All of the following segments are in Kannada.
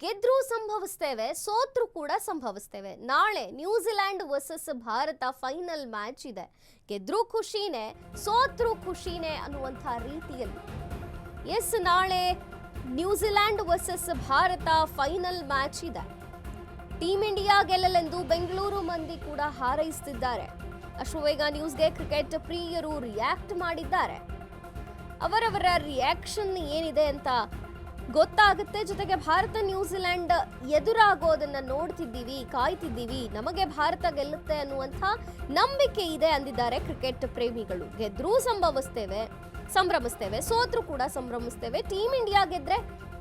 ಗೆದ್ರೂ ಸಂಭವಿಸ್ತೇವೆ, ಸೋತ್ರು ಕೂಡ ಸಂಭವಿಸ್ತೇವೆ. ನಾಳೆ New Zealand versus Bharat final match ಇದೆ. ಗೆದ್ರೂ ಖುಷಿನೇ, ಸೋತ್ರು ಖುಷಿನೇ ಅನ್ನುವಂಥ ರೀತಿಯಲ್ಲಿ ನಾಳೆ New Zealand versus Bharat final match ಇದೆ. ಟೀಮ್ ಇಂಡಿಯಾ ಗೆಲ್ಲಲೆಂದು ಬೆಂಗಳೂರು ಮಂದಿ ಕೂಡ ಹಾರೈಸುತ್ತಿದ್ದಾರೆ. ಅಶ್ವವೇಗ ನ್ಯೂಸ್ಗೆ ಕ್ರಿಕೆಟ್ ಪ್ರಿಯರು ರಿಯಾಕ್ಟ್ ಮಾಡಿದ್ದಾರೆ. ಅವರವರ ರಿಯಾಕ್ಷನ್ ಏನಿದೆ ಅಂತ ಗೊತ್ತಾಗುತ್ತೆ. ಜೊತೆಗೆ ಭಾರತ ನ್ಯೂಜಿಲೆಂಡ್ ಎದುರಾಗೋದನ್ನ ನೋಡ್ತಿದ್ದೀವಿ, ಕಾಯ್ತಿದ್ದೀವಿ. ನಮಗೆ ಭಾರತ ಗೆಲ್ಲುತ್ತೆ ಅನ್ನುವಂಥ ನಂಬಿಕೆ ಇದೆ ಅಂದಿದ್ದಾರೆ ಕ್ರಿಕೆಟ್ ಪ್ರೇಮಿಗಳು. ಗೆದ್ರೂ ಸಂಭ್ರಮಿಸ್ತೇವೆ, ಸೋತ್ರು ಕೂಡ ಸಂಭ್ರಮಿಸ್ತೇವೆ. ಟೀಮ್ ಇಂಡಿಯಾ ಗೆದ್ರೆ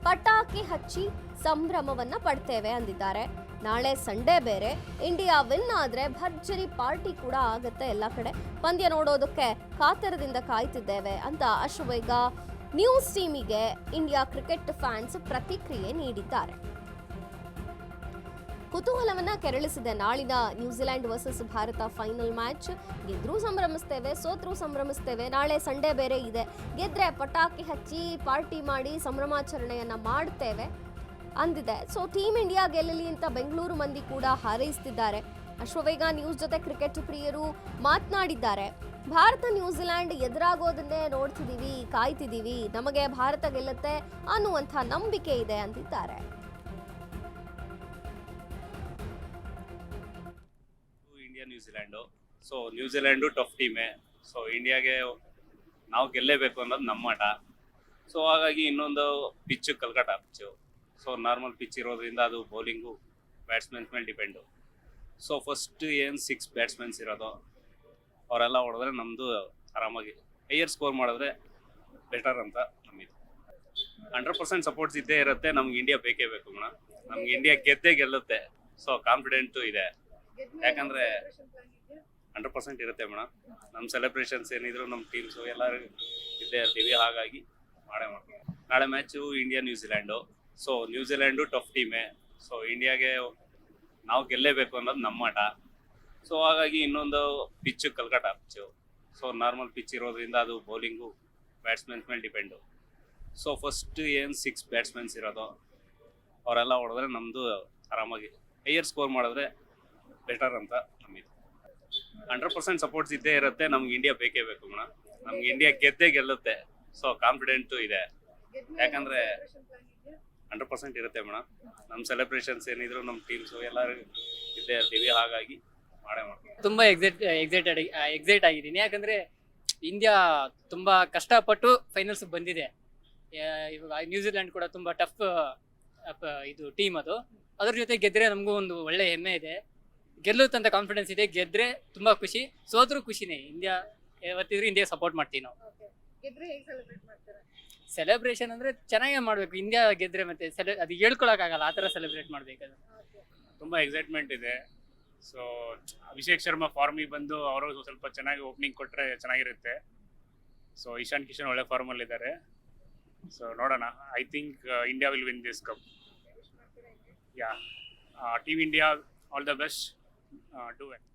ಪಟಾಕಿ ಹಚ್ಚಿ ಸಂಭ್ರಮವನ್ನ ಪಡ್ತೇವೆ ಅಂದಿದ್ದಾರೆ. ನಾಳೆ ಸಂಡೇ ಬೇರೆ, ಇಂಡಿಯಾ ವಿನ್ ಆದ್ರೆ ಭರ್ಜರಿ ಪಾರ್ಟಿ ಕೂಡ ಆಗುತ್ತೆ. ಎಲ್ಲ ಕಡೆ ಪಂದ್ಯ ನೋಡೋದಕ್ಕೆ ಕಾತರದಿಂದ ಕಾಯ್ತಿದ್ದೇವೆ ಅಂತ ಅಶ್ವವೇಗ ನ್ಯೂಸ್ ಟೀಮಿಗೆ ಇಂಡಿಯಾ ಕ್ರಿಕೆಟ್ ಫ್ಯಾನ್ಸ್ ಪ್ರತಿಕ್ರಿಯೆ ನೀಡಿದ್ದಾರೆ. ಕುತೂಹಲವನ್ನ ಕೆರಳಿಸಿದೆ ನಾಳಿನ New Zealand versus Bharat final match. ಗೆದ್ರೂ ಸಂಭ್ರಮಿಸ್ತೇವೆ, ಸೋತ್ರೂ ಸಂಭ್ರಮಿಸ್ತೇವೆ. ನಾಳೆ ಸಂಡೇ ಬೇರೆ ಇದೆ. ಗೆದ್ರೆ ಪಟಾಕಿ ಹಚ್ಚಿ ಪಾರ್ಟಿ ಮಾಡಿ ಸಂಭ್ರಮಾಚರಣೆಯನ್ನ ಮಾಡ್ತೇವೆ ಅಂದಿದೆ. ಸೊ ಟೀಮ್ ಇಂಡಿಯಾ ಗೆಲ್ಲಲಿ ಅಂತ ಬೆಂಗಳೂರು ಮಂದಿ ಕೂಡ ಹಾರೈಸುತ್ತಿದ್ದಾರೆ. ಅಶ್ವವೇಗ ನ್ಯೂಸ್ ಜೊತೆ ಕ್ರಿಕೆಟ್ ಪ್ರಿಯರು ಮಾತನಾಡಿದ್ದಾರೆ. ಭಾರತ ನ್ಯೂಜಿಲೆಂಡ್ ಎದುರಾಗೋದನ್ನೇ ನೋಡ್ತಿದ್ದೀವಿ, ಕಾಯ್ತಿದ್ದೀವಿ. ನಮಗೆ ಭಾರತ ಗೆಲ್ಲುತ್ತೆ ಅನ್ನುವಂಥ ನಂಬಿಕೆ ಇದೆ ಅಂತಿದ್ದಾರೆ. India New Zealand, so New Zealand tough ಟೀಮೇ. ಸೊ ಇಂಡಿಯಾಗೆ ನಾವು ಗೆಲ್ಲೇಬೇಕು ಅನ್ನೋದು ನಮ್ಮ ಆಟ. ಸೊ ಹಾಗಾಗಿ ಇನ್ನೊಂದು pitch Calcutta pitch. So normal pitch ಇರೋದ್ರಿಂದ ಅದು ಬೌಲಿಂಗು ಬ್ಯಾಟ್ಸ್ಮನ್ಸ್ ಮೇಲೆ ಡಿಪೆಂಡು. ಸೊ ಫಸ್ಟ್ 6 ಬ್ಯಾಟ್ಸ್ಮನ್ಸ್ ಇರೋದು, ಅವರೆಲ್ಲ ಹೊಡೆದ್ರೆ ನಮ್ಮದು ಆರಾಮಾಗಿ ಹೈಯರ್ ಸ್ಕೋರ್ ಮಾಡಿದ್ರೆ ಬೆಟರ್ ಅಂತ ನಮ್ಮಿದು. 100% ಸಪೋರ್ಟ್ಸ್ ಇದ್ದೇ ಇರುತ್ತೆ. ನಮ್ಗೆ ಇಂಡಿಯಾ ಬೇಕೇ ಬೇಕು ಮೇಡಮ್. ನಮ್ಗೆ ಇಂಡಿಯಾ ಗೆದ್ದೇ ಗೆಲ್ಲುತ್ತೆ. ಸೊ ಕಾನ್ಫಿಡೆಂಟು ಇದೆ, ಯಾಕಂದರೆ 100% ಇರುತ್ತೆ ಮೇಡಮ್. ನಮ್ಮ ಸೆಲೆಬ್ರೇಷನ್ಸ್ ಏನಿದ್ರು ನಮ್ಮ ಟೀಮ್ಸು ಎಲ್ಲರೂ ಇದ್ದೇ ಇರ್ತೀವಿ. ಹಾಗಾಗಿ ಮಾಡೇ ಮಾಡ್ತೀವಿ. ನಾಳೆ match India New Zealand. So New Zealand tough ಟೀಮೇ. ಸೊ ಇಂಡಿಯಾಗೆ ನಾವು ಗೆಲ್ಲೇಬೇಕು ಅನ್ನೋದು ನಮ್ಮ ಆಟ. ಸೊ ಹಾಗಾಗಿ ಇನ್ನೊಂದು pitch Calcutta pitch. So normal pitch ಇರೋದ್ರಿಂದ ಅದು ಬೌಲಿಂಗು ಬ್ಯಾಟ್ಸ್ಮನ್ಸ್ ಮೇಲೆ ಡಿಪೆಂಡು. ಸೊ ಫಸ್ಟ್ 6 ಬ್ಯಾಟ್ಸ್ಮನ್ಸ್ ಇರೋದು, ಅವರೆಲ್ಲ ಹೊಡೆದ್ರೆ ನಮ್ಮದು ಆರಾಮಾಗಿ ಹೈಯರ್ ಸ್ಕೋರ್ ಮಾಡಿದ್ರೆ ಬೆಟರ್ ಅಂತ ನಮ್ಮಿದು. 100% ಸಪೋರ್ಟ್ಸ್ ಇದ್ದೇ ಇರುತ್ತೆ. ನಮ್ಗೆ ಇಂಡಿಯಾ ಬೇಕೇ ಬೇಕು ಮೇಡಮ್. ನಮ್ಗೆ ಇಂಡಿಯಾ ಗೆದ್ದೇ ಗೆಲ್ಲುತ್ತೆ. ಸೊ ಕಾನ್ಫಿಡೆಂಟು ಇದೆ, ಯಾಕಂದರೆ 100% ಇರುತ್ತೆ ಮೇಡಮ್. ನಮ್ಮ ಸೆಲೆಬ್ರೇಷನ್ಸ್ ಏನಿದ್ರು ನಮ್ಮ ಟೀಮ್ಸು ಎಲ್ಲರೂ ಇದ್ದೇ ಇರ್ತೀವಿ. ಹಾಗಾಗಿ ಮಾಡೇ ಮಾಡ್ತೀವಿ. ತುಂಬ ಎಕ್ಸೈಟ್ ಆಗಿದ್ದೀನಿ. ಯಾಕಂದರೆ ಇಂಡಿಯಾ ತುಂಬ ಕಷ್ಟಪಟ್ಟು ಫೈನಲ್ಸ್ ಬಂದಿದೆ. ಇವಾಗ ನ್ಯೂಜಿಲೆಂಡ್ ಕೂಡ ತುಂಬ ಟಫ್ ಇದು ಟೀಮ್ ಅದು. ಅದ್ರ ಜೊತೆ ಗೆದ್ದರೆ ನಮಗೂ ಒಂದು ಒಳ್ಳೆ ಹೆಮ್ಮೆ ಇದೆ. ಗೆಲ್ಲುತ್ತಂತ ಕಾನ್ಫಿಡೆನ್ಸ್ ಇದೆ. ಗೆದ್ದರೆ ತುಂಬ ಖುಷಿ, ಸೋತ್ರೂ ಖುಷಿನೇ. ಇಂಡಿಯಾ ಯಾವತ್ತಿದ್ರು ಇಂಡಿಯಾ ಸಪೋರ್ಟ್ ಮಾಡ್ತೀವಿ ನಾವು. ಸೆಲೆಬ್ರೇಷನ್ ಅಂದರೆ ಚೆನ್ನಾಗೇ ಮಾಡಬೇಕು. ಇಂಡಿಯಾ ಗೆದ್ದರೆ ಮತ್ತೆ ಅದು ಹೇಳ್ಕೊಳಕ್ಕಾಗಲ್ಲ, ಆ ಥರ ಸೆಲೆಬ್ರೇಟ್ ಮಾಡಬೇಕು. ತುಂಬ ಎಕ್ಸೈಟ್ಮೆಂಟ್ ಇದೆ. ಸೊ ಅಭಿಷೇಕ್ ಶರ್ಮಾ ಫಾರ್ಮಿಗೆ ಬಂದು ಅವರು ಸ್ವಲ್ಪ ಚೆನ್ನಾಗಿ ಓಪನಿಂಗ್ ಕೊಟ್ಟರೆ ಚೆನ್ನಾಗಿರುತ್ತೆ. ಸೊ ಇಶಾನ್ ಕಿಶನ್ ಒಳ್ಳೆ ಫಾರ್ಮಲ್ಲಿದ್ದಾರೆ. ಸೊ ನೋಡೋಣ. I think India will win this cup. Yeah, team India all the best. Do it.